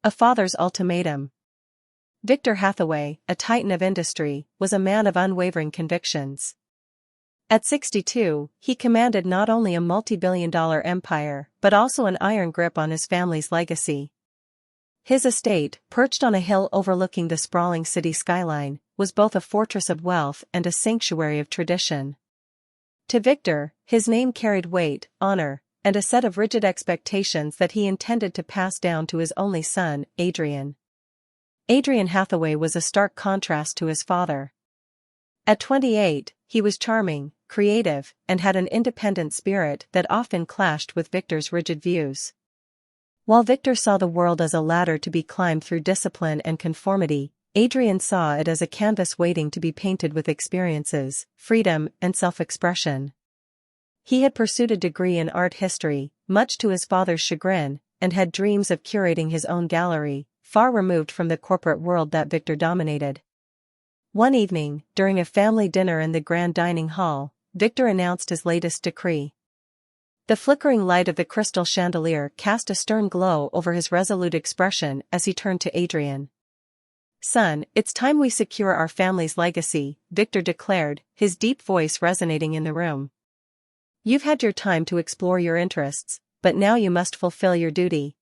A father's ultimatum. Victor Hathaway, a titan of industry, was a man of unwavering convictions. At 62, he commanded not only a multi-billion-dollar empire but also an iron grip on his family's legacy. His estate, perched on a hill overlooking the sprawling city skyline, was both a fortress of wealth and a sanctuary of tradition. To Victor, his name carried weight, honor, and a set of rigid expectations that he intended to pass down to his only son, Adrian. Adrian Hathaway was a stark contrast to his father. At 28, he was charming, creative, and had an independent spirit that often clashed with Victor's rigid views. While Victor saw the world as a ladder to be climbed through discipline and conformity, Adrian saw it as a canvas waiting to be painted with experiences, freedom, and self-expression. He had pursued a degree in art history, much to his father's chagrin, and had dreams of curating his own gallery, far removed from the corporate world that Victor dominated. One evening, during a family dinner in the grand dining hall, Victor announced his latest decree. The flickering light of the crystal chandelier cast a stern glow over his resolute expression as he turned to Adrian. "Son, it's time we secure our family's legacy," Victor declared, his deep voice resonating in the room. "You've had your time to explore your interests, but now you must fulfill your duty.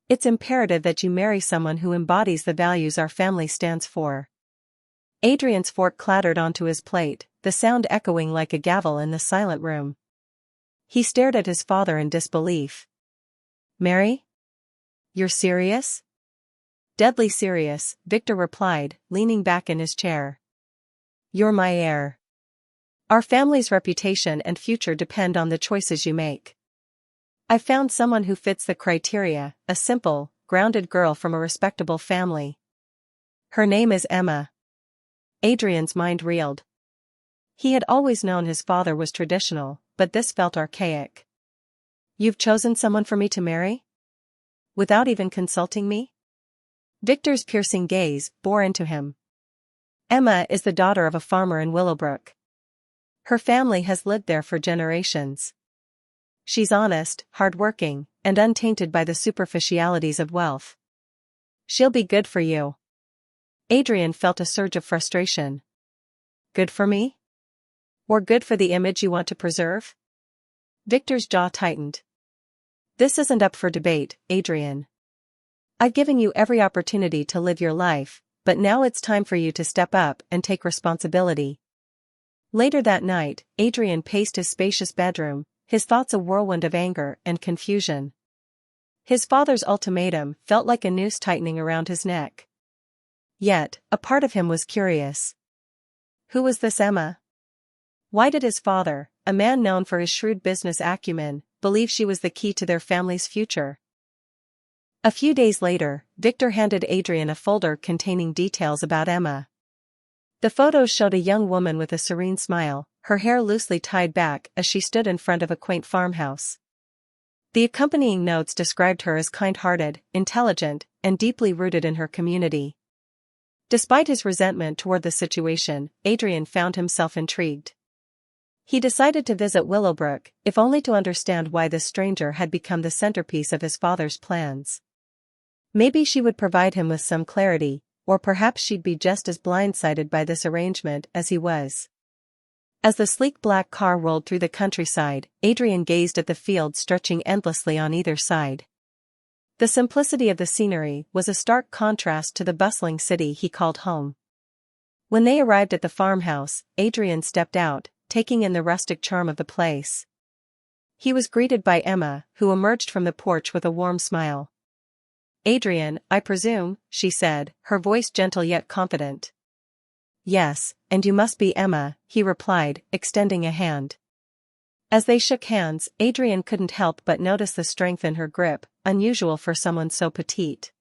It's imperative that you marry someone who embodies the values our family stands for." Adrian's fork clattered onto his plate, the sound echoing like a gavel in the silent room. He stared at his father in disbelief. "Marry? You're serious?" "Deadly serious," Victor replied, leaning back in his chair. "You're my heir. Our family's reputation and future depend on the choices you make. I've found someone who fits the criteria, a simple, grounded girl from a respectable family. Her name is Emma." Adrian's mind reeled. He had always known his father was traditional, but this felt archaic. "You've chosen someone for me to marry? Without even consulting me?" Victor's piercing gaze bore into him. "Emma is the daughter of a farmer in Willowbrook. Her family has lived there for generations. She's honest, hardworking, and untainted by the superficialities of wealth. She'll be good for you." Adrian felt a surge of frustration. "Good for me? Or good for the image you want to preserve?" Victor's jaw tightened. "This isn't up for debate, Adrian. I've given you every opportunity to live your life, but now it's time for you to step up and take responsibility." Later that night, Adrian paced his spacious bedroom, his thoughts a whirlwind of anger and confusion. His father's ultimatum felt like a noose tightening around his neck. Yet, a part of him was curious. Who was this Emma? Why did his father, a man known for his shrewd business acumen, believe she was the key to their family's future? A few days later, Victor handed Adrian a folder containing details about Emma. The photos showed a young woman with a serene smile, her hair loosely tied back as she stood in front of a quaint farmhouse. The accompanying notes described her as kind-hearted, intelligent, and deeply rooted in her community. Despite his resentment toward the situation, Adrian found himself intrigued. He decided to visit Willowbrook, if only to understand why this stranger had become the centerpiece of his father's plans. Maybe she would provide him with some clarity, or perhaps she'd be just as blindsided by this arrangement as he was. As the sleek black car rolled through the countryside, Adrian gazed at the fields stretching endlessly on either side. The simplicity of the scenery was a stark contrast to the bustling city he called home. When they arrived at the farmhouse, Adrian stepped out, taking in the rustic charm of the place. He was greeted by Emma, who emerged from the porch with a warm smile. "Adrian, I presume," she said, her voice gentle yet confident. "Yes, and you must be Emma," he replied, extending a hand. As they shook hands, Adrian couldn't help but notice the strength in her grip, unusual for someone so petite.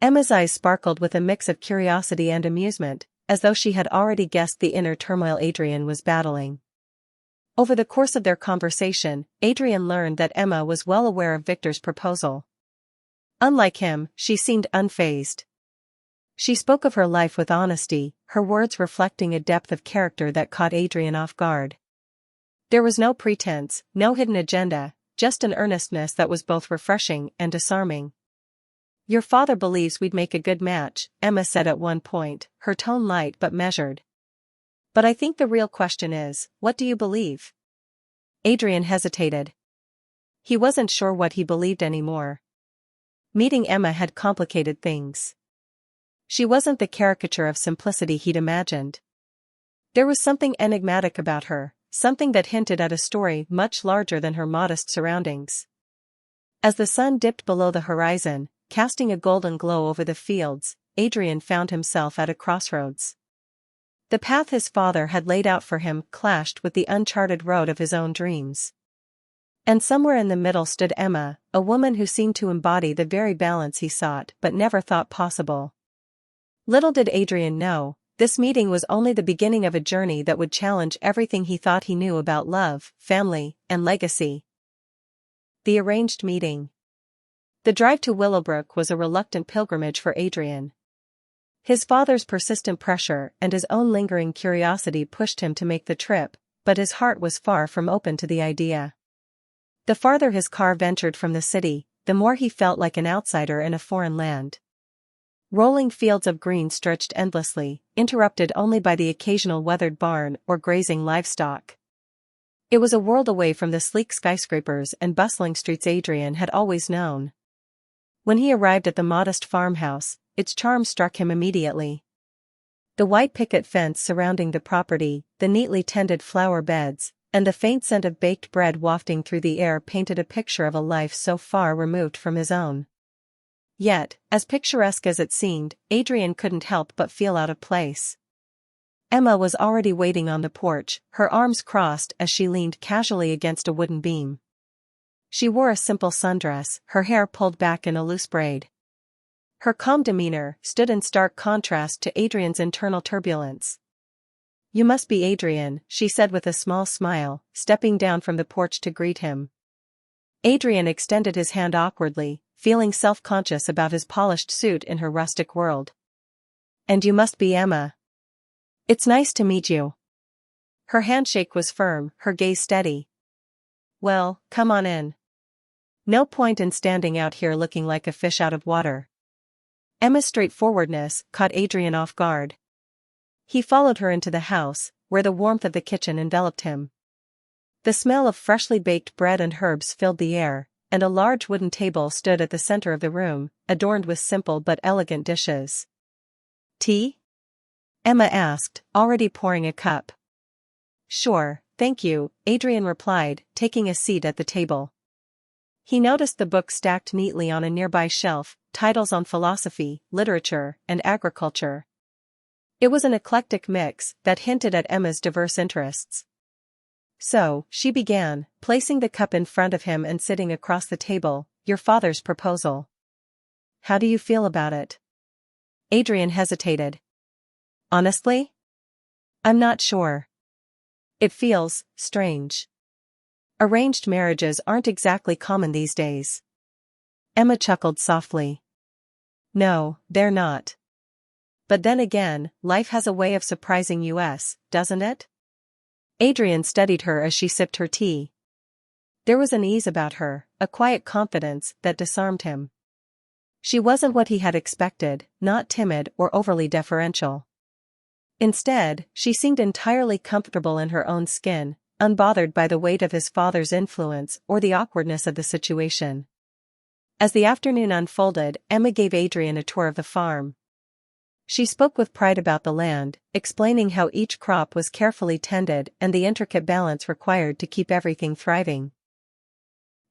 Emma's eyes sparkled with a mix of curiosity and amusement, as though she had already guessed the inner turmoil Adrian was battling. Over the course of their conversation, Adrian learned that Emma was well aware of Victor's proposal. Unlike him, she seemed unfazed. She spoke of her life with honesty, her words reflecting a depth of character that caught Adrian off guard. There was no pretense, no hidden agenda, just an earnestness that was both refreshing and disarming. Your father believes we'd make a good match, Emma said at one point, her tone light but measured. But I think the real question is, what do you believe? Adrian hesitated. He wasn't sure what he believed anymore. Meeting Emma had complicated things. She wasn't the caricature of simplicity he'd imagined. There was something enigmatic about her, something that hinted at a story much larger than her modest surroundings. As the sun dipped below the horizon, casting a golden glow over the fields, Adrian found himself at a crossroads. The path his father had laid out for him clashed with the uncharted road of his own dreams. And somewhere in the middle stood Emma, a woman who seemed to embody the very balance he sought but never thought possible. Little did Adrian know, this meeting was only the beginning of a journey that would challenge everything he thought he knew about love, family, and legacy. The arranged meeting. The drive to Willowbrook was a reluctant pilgrimage for Adrian. His father's persistent pressure and his own lingering curiosity pushed him to make the trip, but his heart was far from open to the idea. The farther his car ventured from the city, the more he felt like an outsider in a foreign land. Rolling fields of green stretched endlessly, interrupted only by the occasional weathered barn or grazing livestock. It was a world away from the sleek skyscrapers and bustling streets Adrian had always known. When he arrived at the modest farmhouse, its charm struck him immediately. The white picket fence surrounding the property, the neatly tended flower beds, and the faint scent of baked bread wafting through the air painted a picture of a life so far removed from his own. Yet, as picturesque as it seemed, Adrian couldn't help but feel out of place. Emma was already waiting on the porch, her arms crossed as she leaned casually against a wooden beam. She wore a simple sundress, her hair pulled back in a loose braid. Her calm demeanor stood in stark contrast to Adrian's internal turbulence. "You must be Adrian," she said with a small smile, stepping down from the porch to greet him. Adrian extended his hand awkwardly, feeling self-conscious about his polished suit in her rustic world. "And you must be Emma. It's nice to meet you." Her handshake was firm, her gaze steady. "Well, come on in. No point in standing out here looking like a fish out of water." Emma's straightforwardness caught Adrian off guard. He followed her into the house, where the warmth of the kitchen enveloped him. The smell of freshly baked bread and herbs filled the air, and a large wooden table stood at the center of the room, adorned with simple but elegant dishes. "Tea?" Emma asked, already pouring a cup. "Sure, thank you," Adrian replied, taking a seat at the table. He noticed the books stacked neatly on a nearby shelf, titles on philosophy, literature, and agriculture. It was an eclectic mix that hinted at Emma's diverse interests. "So," she began, placing the cup in front of him and sitting across the table, "your father's proposal. How do you feel about it?" Adrian hesitated. "Honestly? I'm not sure. It feels strange. Arranged marriages aren't exactly common these days." Emma chuckled softly. "No, they're not. But then again, life has a way of surprising us, doesn't it?" Adrian studied her as she sipped her tea. There was an ease about her, a quiet confidence that disarmed him. She wasn't what he had expected, not timid or overly deferential. Instead, she seemed entirely comfortable in her own skin, unbothered by the weight of his father's influence or the awkwardness of the situation. As the afternoon unfolded, Emma gave Adrian a tour of the farm. She spoke with pride about the land, explaining how each crop was carefully tended and the intricate balance required to keep everything thriving.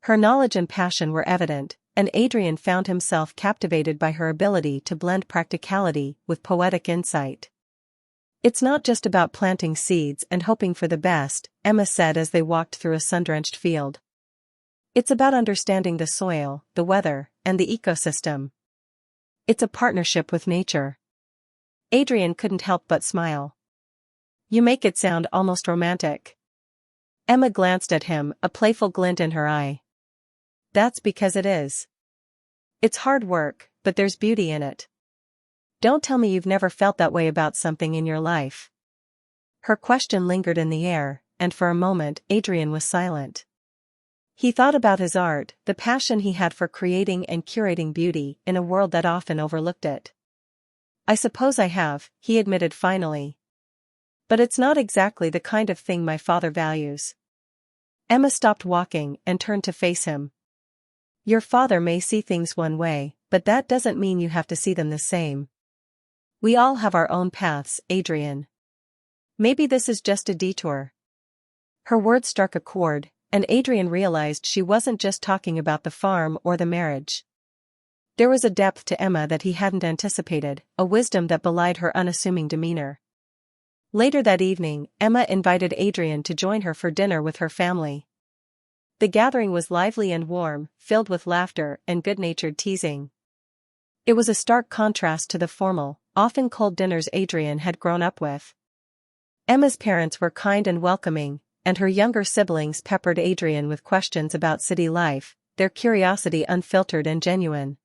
Her knowledge and passion were evident, and Adrian found himself captivated by her ability to blend practicality with poetic insight. "It's not just about planting seeds and hoping for the best," Emma said as they walked through a sun-drenched field. "It's about understanding the soil, the weather, and the ecosystem. It's a partnership with nature." Adrian couldn't help but smile. "You make it sound almost romantic." Emma glanced at him, a playful glint in her eye. "That's because it is. It's hard work, but there's beauty in it. Don't tell me you've never felt that way about something in your life." Her question lingered in the air, and for a moment Adrian was silent. He thought about his art, the passion he had for creating and curating beauty in a world that often overlooked it. I suppose I have, he admitted finally. But it's not exactly the kind of thing my father values. Emma stopped walking and turned to face him. Your father may see things one way, but that doesn't mean you have to see them the same. We all have our own paths, Adrian. Maybe this is just a detour. Her words struck a chord, and Adrian realized she wasn't just talking about the farm or the marriage. There was a depth to Emma that he hadn't anticipated, a wisdom that belied her unassuming demeanor. Later that evening, Emma invited Adrian to join her for dinner with her family. The gathering was lively and warm, filled with laughter and good-natured teasing. It was a stark contrast to the formal, often cold dinners Adrian had grown up with. Emma's parents were kind and welcoming, and her younger siblings peppered Adrian with questions about city life, their curiosity unfiltered and genuine.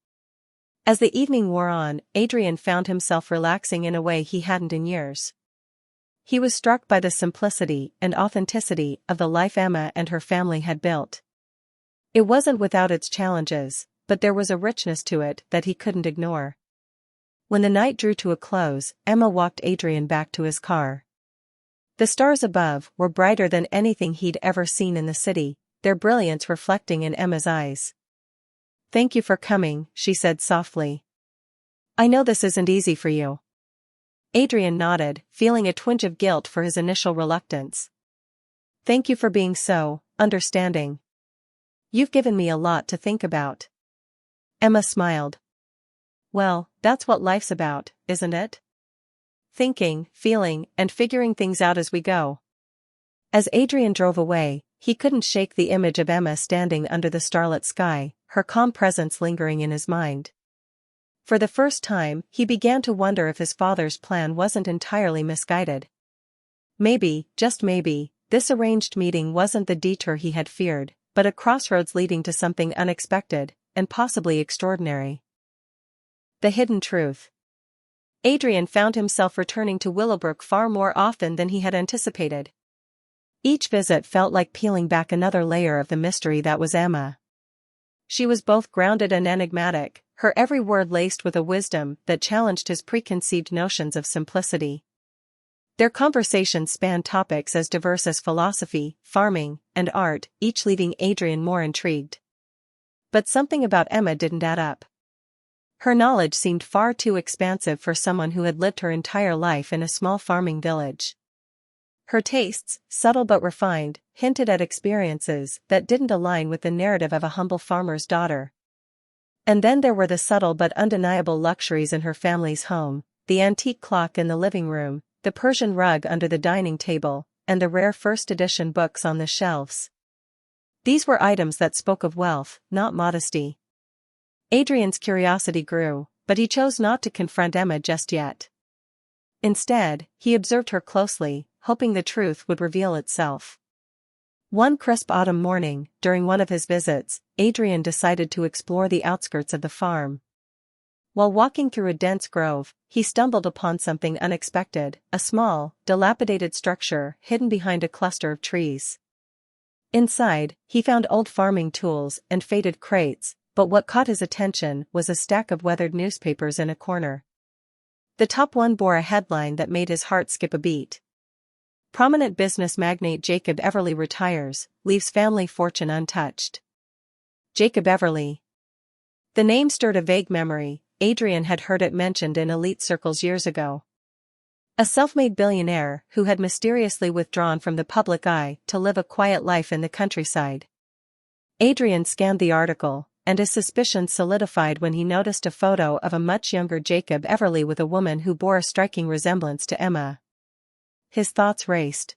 As the evening wore on, Adrian found himself relaxing in a way he hadn't in years. He was struck by the simplicity and authenticity of the life Emma and her family had built. It wasn't without its challenges, but there was a richness to it that he couldn't ignore. When the night drew to a close, Emma walked Adrian back to his car. The stars above were brighter than anything he'd ever seen in the city, their brilliance reflecting in Emma's eyes. Thank you for coming, she said softly. I know this isn't easy for you. Adrian nodded, feeling a twinge of guilt for his initial reluctance. Thank you for being so understanding. You've given me a lot to think about. Emma smiled. Well, that's what life's about, isn't it? Thinking, feeling, and figuring things out as we go. As Adrian drove away, he couldn't shake the image of Emma standing under the starlit sky, her calm presence lingering in his mind. For the first time, he began to wonder if his father's plan wasn't entirely misguided. Maybe, just maybe, this arranged meeting wasn't the detour he had feared, but a crossroads leading to something unexpected, and possibly extraordinary. The hidden truth. Adrian found himself returning to Willowbrook far more often than he had anticipated. Each visit felt like peeling back another layer of the mystery that was Emma. She was both grounded and enigmatic, her every word laced with a wisdom that challenged his preconceived notions of simplicity. Their conversations spanned topics as diverse as philosophy, farming, and art, each leaving Adrian more intrigued. But something about Emma didn't add up. Her knowledge seemed far too expansive for someone who had lived her entire life in a small farming village. Her tastes, subtle but refined, hinted at experiences that didn't align with the narrative of a humble farmer's daughter. And then there were the subtle but undeniable luxuries in her family's home, the antique clock in the living room, the Persian rug under the dining table, and the rare first-edition books on the shelves. These were items that spoke of wealth, not modesty. Adrian's curiosity grew, but he chose not to confront Emma just yet. Instead, he observed her closely, hoping the truth would reveal itself. One crisp autumn morning, during one of his visits, Adrian decided to explore the outskirts of the farm. While walking through a dense grove, he stumbled upon something unexpected, a small, dilapidated structure hidden behind a cluster of trees. Inside, he found old farming tools and faded crates, but what caught his attention was a stack of weathered newspapers in a corner. The top one bore a headline that made his heart skip a beat. Prominent business magnate Jacob Everly retires, leaves family fortune untouched. Jacob Everly. The name stirred a vague memory. Adrian had heard it mentioned in elite circles years ago. A self-made billionaire who had mysteriously withdrawn from the public eye to live a quiet life in the countryside. Adrian scanned the article, and his suspicions solidified when he noticed a photo of a much younger Jacob Everly with a woman who bore a striking resemblance to Emma. His thoughts raced.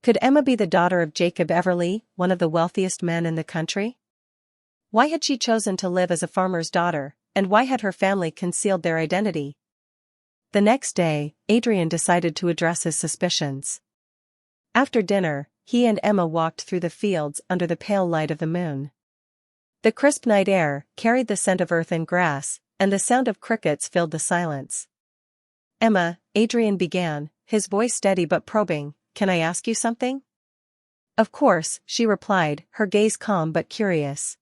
Could Emma be the daughter of Jacob Everly, one of the wealthiest men in the country? Why had she chosen to live as a farmer's daughter, and why had her family concealed their identity? The next day, Adrian decided to address his suspicions. After dinner, he and Emma walked through the fields under the pale light of the moon. The crisp night air carried the scent of earth and grass, and the sound of crickets filled the silence. Emma, Adrian began, his voice steady but probing, can I ask you something? Of course, she replied, her gaze calm but curious.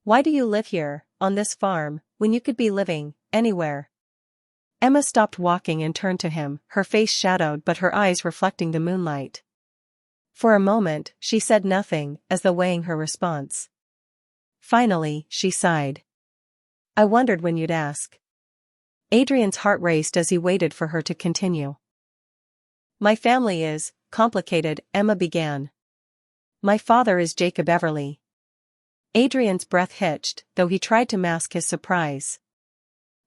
Why do you live here, on this farm, when you could be living anywhere? Emma stopped walking and turned to him, her face shadowed but her eyes reflecting the moonlight. For a moment, she said nothing, as though weighing her response. Finally, she sighed. I wondered when you'd ask. Adrian's heart raced as he waited for her to continue. My family is complicated, Emma began. My father is Jacob Everly. Adrian's breath hitched, though he tried to mask his surprise.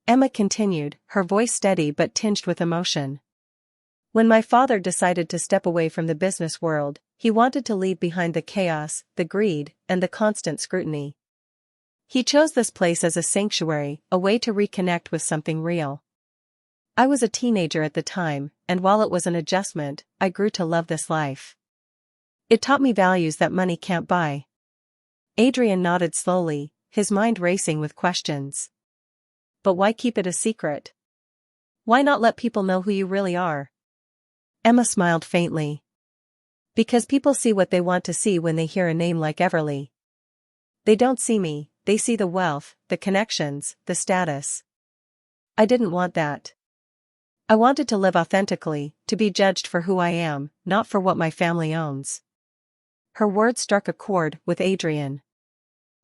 Emma continued, her voice steady but tinged with emotion. When my father decided to step away from the business world, he wanted to leave behind the chaos, the greed, and the constant scrutiny. He chose this place as a sanctuary, a way to reconnect with something real. I was a teenager at the time, and while it was an adjustment, I grew to love this life. It taught me values that money can't buy. Adrian nodded slowly, his mind racing with questions. But why keep it a secret? Why not let people know who you really are? Emma smiled faintly. Because people see what they want to see when they hear a name like Everly. They don't see me, they see the wealth, the connections, the status. I didn't want that. I wanted to live authentically, to be judged for who I am, not for what my family owns. Her words struck a chord with Adrian.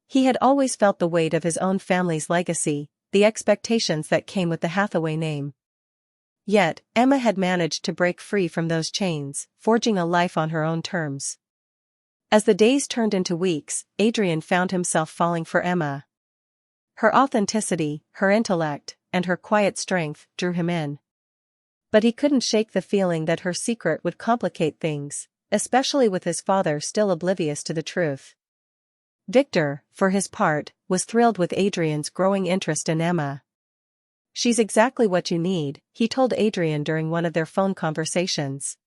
He had always felt the weight of his own family's legacy, the expectations that came with the Hathaway name. Yet, Emma had managed to break free from those chains, forging a life on her own terms. As the days turned into weeks, Adrian found himself falling for Emma. Her authenticity, her intellect, and her quiet strength drew him in. But he couldn't shake the feeling that her secret would complicate things, especially with his father still oblivious to the truth. Victor, for his part, was thrilled with Adrian's growing interest in Emma. She's exactly what you need, he told Adrian during one of their phone conversations.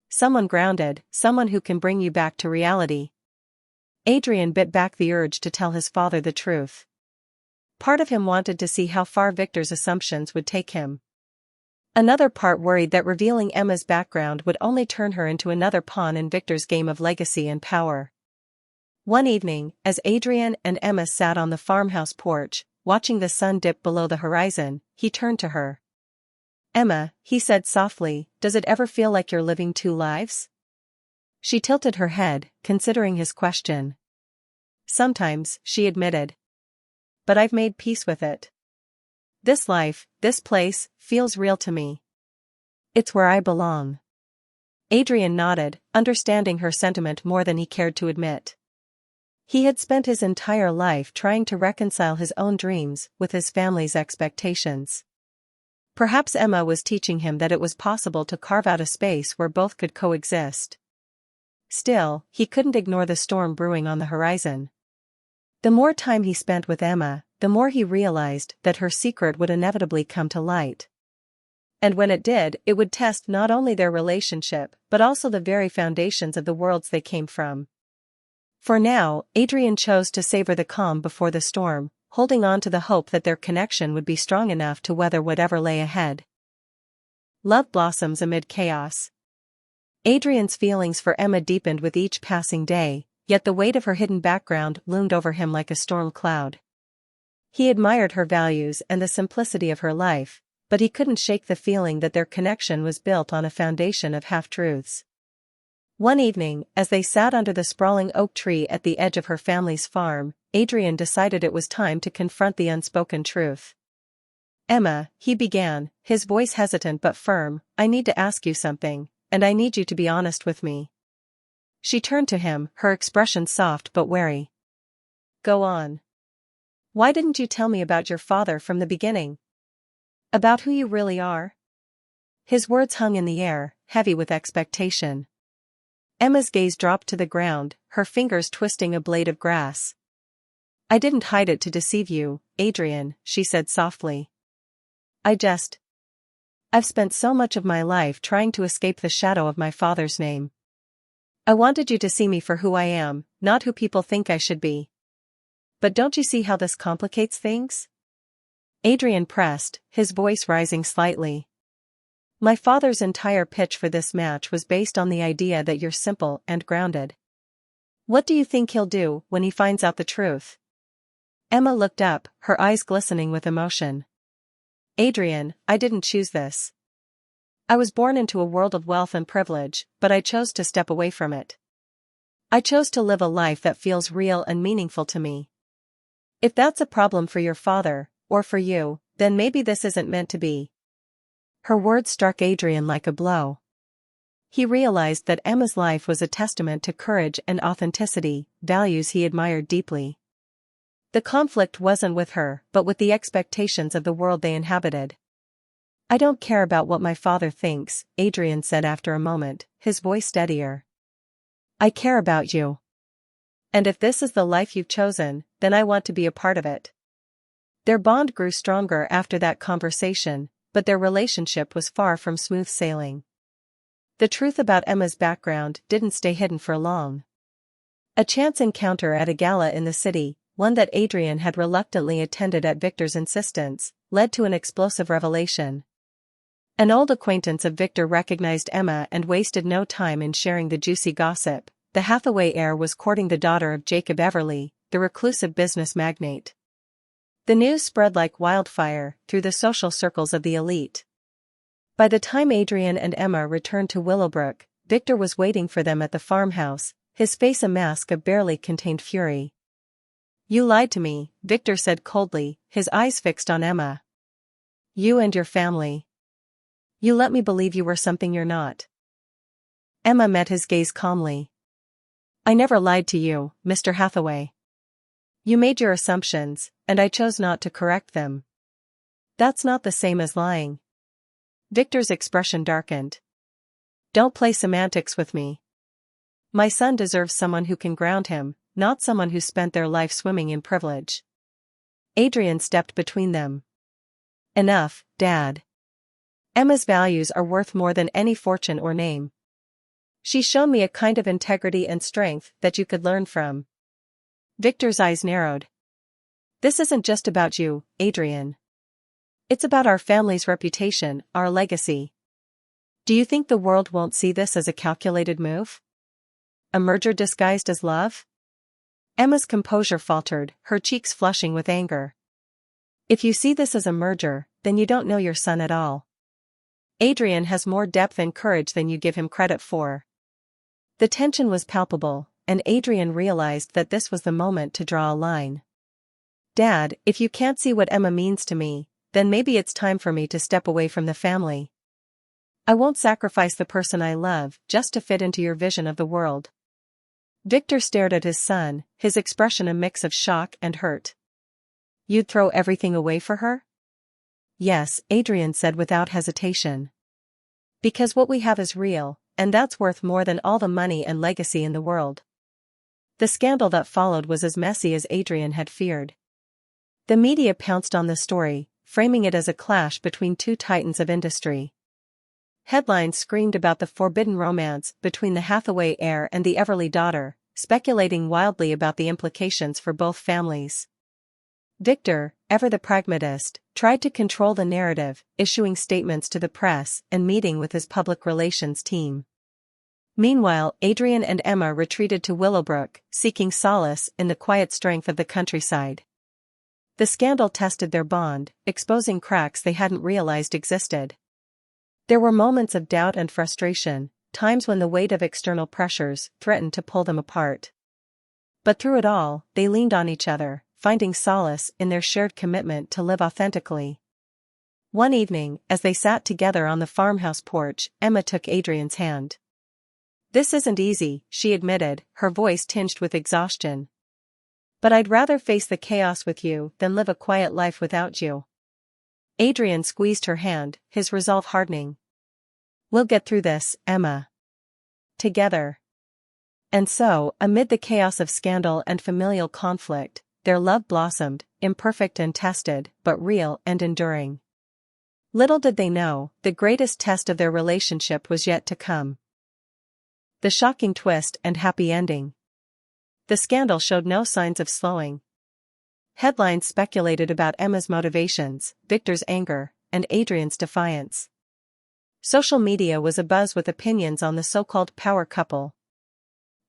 Someone grounded, someone who can bring you back to reality. Adrian bit back the urge to tell his father the truth. Part of him wanted to see how far Victor's assumptions would take him. Another part worried that revealing Emma's background would only turn her into another pawn in Victor's game of legacy and power. One evening, as Adrian and Emma sat on the farmhouse porch, watching the sun dip below the horizon, he turned to her. Emma, he said softly, does it ever feel like you're living two lives? She tilted her head, considering his question. Sometimes, she admitted. But I've made peace with it. This life, this place, feels real to me. It's where I belong. Adrian nodded, understanding her sentiment more than he cared to admit. He had spent his entire life trying to reconcile his own dreams with his family's expectations. Perhaps Emma was teaching him that it was possible to carve out a space where both could coexist. Still, he couldn't ignore the storm brewing on the horizon. The more time he spent with Emma, the more he realized that her secret would inevitably come to light. And when it did, it would test not only their relationship, but also the very foundations of the worlds they came from. For now, Adrian chose to savor the calm before the storm, holding on to the hope that their connection would be strong enough to weather whatever lay ahead. Love blossoms amid chaos. Adrian's feelings for Emma deepened with each passing day, yet the weight of her hidden background loomed over him like a storm cloud. He admired her values and the simplicity of her life, but he couldn't shake the feeling that their connection was built on a foundation of half-truths. One evening, as they sat under the sprawling oak tree at the edge of her family's farm, Adrian decided it was time to confront the unspoken truth. Emma, he began, his voice hesitant but firm, I need to ask you something, and I need you to be honest with me. She turned to him, her expression soft but wary. Go on. Why didn't you tell me about your father from the beginning? About who you really are? His words hung in the air, heavy with expectation. Emma's gaze dropped to the ground, her fingers twisting a blade of grass. I didn't hide it to deceive you, Adrian, she said softly. I've spent so much of my life trying to escape the shadow of my father's name. I wanted you to see me for who I am, not who people think I should be. But don't you see how this complicates things? Adrian pressed, his voice rising slightly. My father's entire pitch for this match was based on the idea that you're simple and grounded. What do you think he'll do when he finds out the truth? Emma looked up, her eyes glistening with emotion. Adrian, I didn't choose this. I was born into a world of wealth and privilege, but I chose to step away from it. I chose to live a life that feels real and meaningful to me. If that's a problem for your father, or for you, then maybe this isn't meant to be. Her words struck Adrian like a blow. He realized that Emma's life was a testament to courage and authenticity, values he admired deeply. The conflict wasn't with her, but with the expectations of the world they inhabited. I don't care about what my father thinks, Adrian said after a moment, his voice steadier. I care about you. And if this is the life you've chosen, then I want to be a part of it. Their bond grew stronger after that conversation, but their relationship was far from smooth sailing. The truth about Emma's background didn't stay hidden for long. A chance encounter at a gala in the city, one that Adrian had reluctantly attended at Victor's insistence, led to an explosive revelation. An old acquaintance of Victor recognized Emma and wasted no time in sharing the juicy gossip. The Hathaway heir was courting the daughter of Jacob Everly, the reclusive business magnate. The news spread like wildfire through the social circles of the elite. By the time Adrian and Emma returned to Willowbrook, Victor was waiting for them at the farmhouse, his face a mask of barely contained fury. You lied to me, Victor said coldly, his eyes fixed on Emma. You and your family. You let me believe you were something you're not. Emma met his gaze calmly. I never lied to you, Mr. Hathaway. You made your assumptions, and I chose not to correct them. That's not the same as lying. Victor's expression darkened. Don't play semantics with me. My son deserves someone who can ground him, not someone who spent their life swimming in privilege. Adrian stepped between them. Enough, Dad. Emma's values are worth more than any fortune or name. She's shown me a kind of integrity and strength that you could learn from. Victor's eyes narrowed. This isn't just about you, Adrian. It's about our family's reputation, our legacy. Do you think the world won't see this as a calculated move? A merger disguised as love? Emma's composure faltered, her cheeks flushing with anger. If you see this as a merger, then you don't know your son at all. Adrian has more depth and courage than you give him credit for. The tension was palpable, and Adrian realized that this was the moment to draw a line. Dad, if you can't see what Emma means to me, then maybe it's time for me to step away from the family. I won't sacrifice the person I love just to fit into your vision of the world. Victor stared at his son, his expression a mix of shock and hurt. You'd throw everything away for her? Yes, Adrian said without hesitation. Because what we have is real, and that's worth more than all the money and legacy in the world. The scandal that followed was as messy as Adrian had feared. The media pounced on the story, framing it as a clash between two titans of industry. Headlines screamed about the forbidden romance between the Hathaway heir and the Everly daughter, speculating wildly about the implications for both families. Victor, ever the pragmatist, tried to control the narrative, issuing statements to the press and meeting with his public relations team. Meanwhile, Adrian and Emma retreated to Willowbrook, seeking solace in the quiet strength of the countryside. The scandal tested their bond, exposing cracks they hadn't realized existed. There were moments of doubt and frustration, times when the weight of external pressures threatened to pull them apart. But through it all, they leaned on each other, finding solace in their shared commitment to live authentically. One evening, as they sat together on the farmhouse porch, Emma took Adrian's hand. This isn't easy, she admitted, her voice tinged with exhaustion. But I'd rather face the chaos with you than live a quiet life without you. Adrian squeezed her hand, his resolve hardening. We'll get through this, Emma. Together. And so, amid the chaos of scandal and familial conflict, their love blossomed, imperfect and tested, but real and enduring. Little did they know, the greatest test of their relationship was yet to come. The shocking twist and happy ending. The scandal showed no signs of slowing. Headlines speculated about Emma's motivations, Victor's anger, and Adrian's defiance. Social media was abuzz with opinions on the so-called power couple.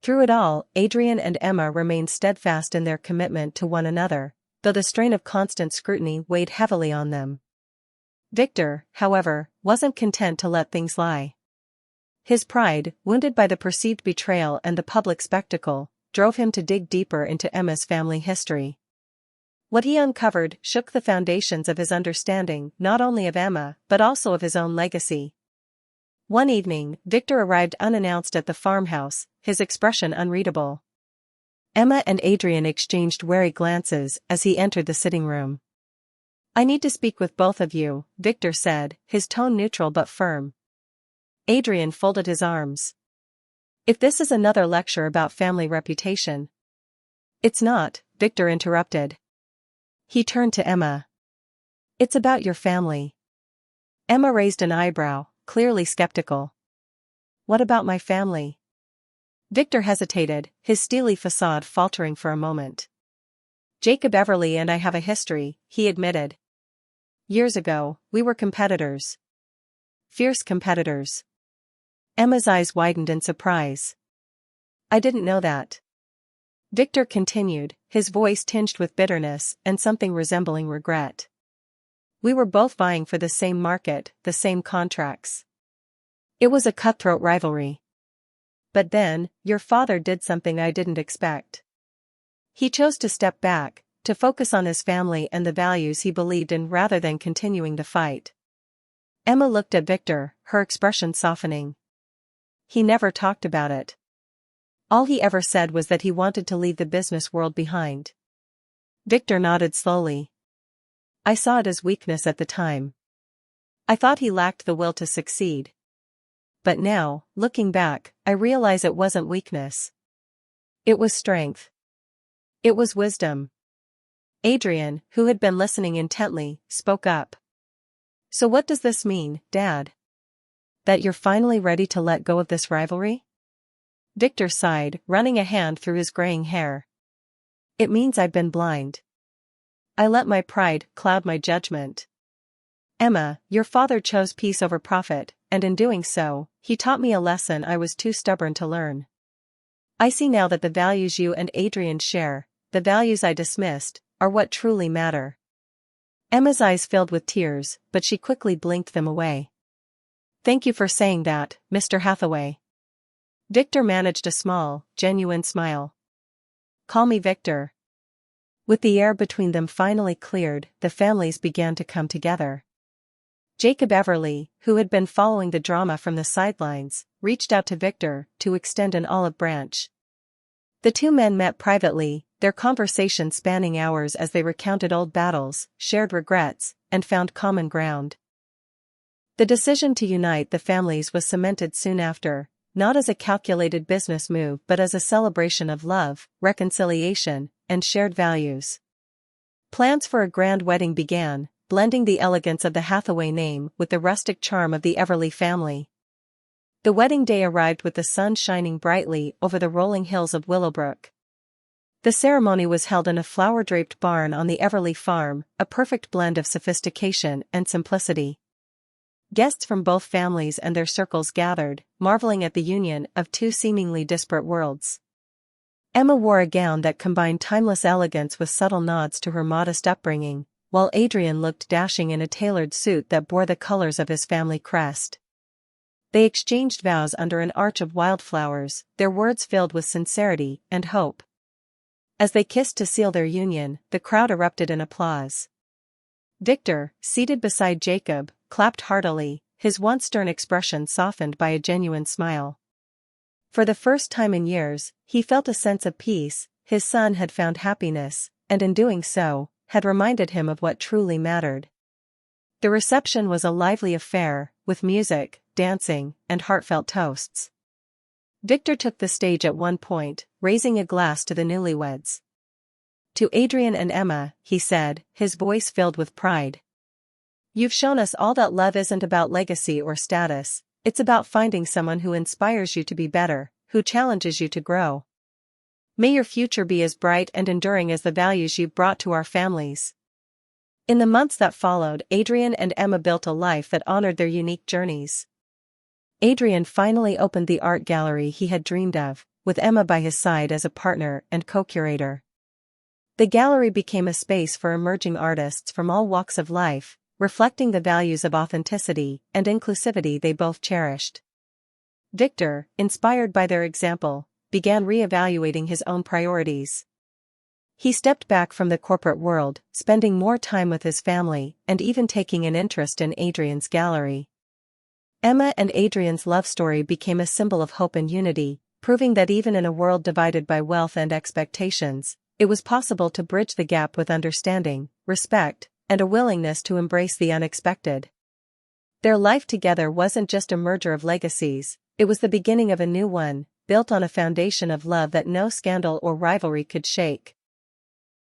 Through it all, Adrian and Emma remained steadfast in their commitment to one another, though the strain of constant scrutiny weighed heavily on them. Victor, however, wasn't content to let things lie. His pride, wounded by the perceived betrayal and the public spectacle, drove him to dig deeper into Emma's family history. What he uncovered shook the foundations of his understanding not only of Emma but also of his own legacy. One evening, Victor arrived unannounced at the farmhouse, his expression unreadable. Emma and Adrian exchanged wary glances as he entered the sitting room. "I need to speak with both of you," Victor said, his tone neutral but firm. Adrian folded his arms. "If this is another lecture about family reputation." "It's not," Victor interrupted. He turned to Emma. "It's about your family." Emma raised an eyebrow, clearly skeptical. "What about my family?" Victor hesitated, his steely facade faltering for a moment. "Jacob Everly and I have a history," he admitted. "Years ago, we were competitors. Fierce competitors." Emma's eyes widened in surprise. "I didn't know that." Victor continued, his voice tinged with bitterness and something resembling regret. "We were both vying for the same market, the same contracts. It was a cutthroat rivalry. But then, your father did something I didn't expect. He chose to step back, to focus on his family and the values he believed in rather than continuing the fight." Emma looked at Victor, her expression softening. "He never talked about it. All he ever said was that he wanted to leave the business world behind." Victor nodded slowly. "I saw it as weakness at the time. I thought he lacked the will to succeed. But now, looking back, I realize it wasn't weakness. It was strength. It was wisdom." Adrian, who had been listening intently, spoke up. "So what does this mean, Dad? That you're finally ready to let go of this rivalry?" Victor sighed, running a hand through his graying hair. "It means I've been blind. I let my pride cloud my judgment. Emma, your father chose peace over profit, and in doing so, he taught me a lesson I was too stubborn to learn. I see now that the values you and Adrian share, the values I dismissed, are what truly matter." Emma's eyes filled with tears, but she quickly blinked them away. "Thank you for saying that, Mr. Hathaway." Victor managed a small, genuine smile. "Call me Victor." With the air between them finally cleared, the families began to come together. Jacob Everly, who had been following the drama from the sidelines, reached out to Victor to extend an olive branch. The two men met privately, their conversation spanning hours as they recounted old battles, shared regrets, and found common ground. The decision to unite the families was cemented soon after, not as a calculated business move but as a celebration of love, reconciliation, and shared values. Plans for a grand wedding began, blending the elegance of the Hathaway name with the rustic charm of the Everly family. The wedding day arrived with the sun shining brightly over the rolling hills of Willowbrook. The ceremony was held in a flower-draped barn on the Everly farm, a perfect blend of sophistication and simplicity. Guests from both families and their circles gathered, marveling at the union of two seemingly disparate worlds. Emma wore a gown that combined timeless elegance with subtle nods to her modest upbringing, while Adrian looked dashing in a tailored suit that bore the colors of his family crest. They exchanged vows under an arch of wildflowers, their words filled with sincerity and hope. As they kissed to seal their union, the crowd erupted in applause. Victor, seated beside Jacob, clapped heartily, his once stern expression softened by a genuine smile. For the first time in years, he felt a sense of peace. His son had found happiness, and in doing so, had reminded him of what truly mattered. The reception was a lively affair, with music, dancing, and heartfelt toasts. Victor took the stage at one point, raising a glass to the newlyweds. "To Adrian and Emma," he said, his voice filled with pride. "You've shown us all that love isn't about legacy or status, it's about finding someone who inspires you to be better, who challenges you to grow. May your future be as bright and enduring as the values you've brought to our families." In the months that followed, Adrian and Emma built a life that honored their unique journeys. Adrian finally opened the art gallery he had dreamed of, with Emma by his side as a partner and co-curator. The gallery became a space for emerging artists from all walks of life, reflecting the values of authenticity and inclusivity they both cherished. Victor, inspired by their example, began re-evaluating his own priorities. He stepped back from the corporate world, spending more time with his family and even taking an interest in Adrian's gallery. Emma and Adrian's love story became a symbol of hope and unity, proving that even in a world divided by wealth and expectations, it was possible to bridge the gap with understanding, respect, and a willingness to embrace the unexpected. Their life together wasn't just a merger of legacies, it was the beginning of a new one, built on a foundation of love that no scandal or rivalry could shake.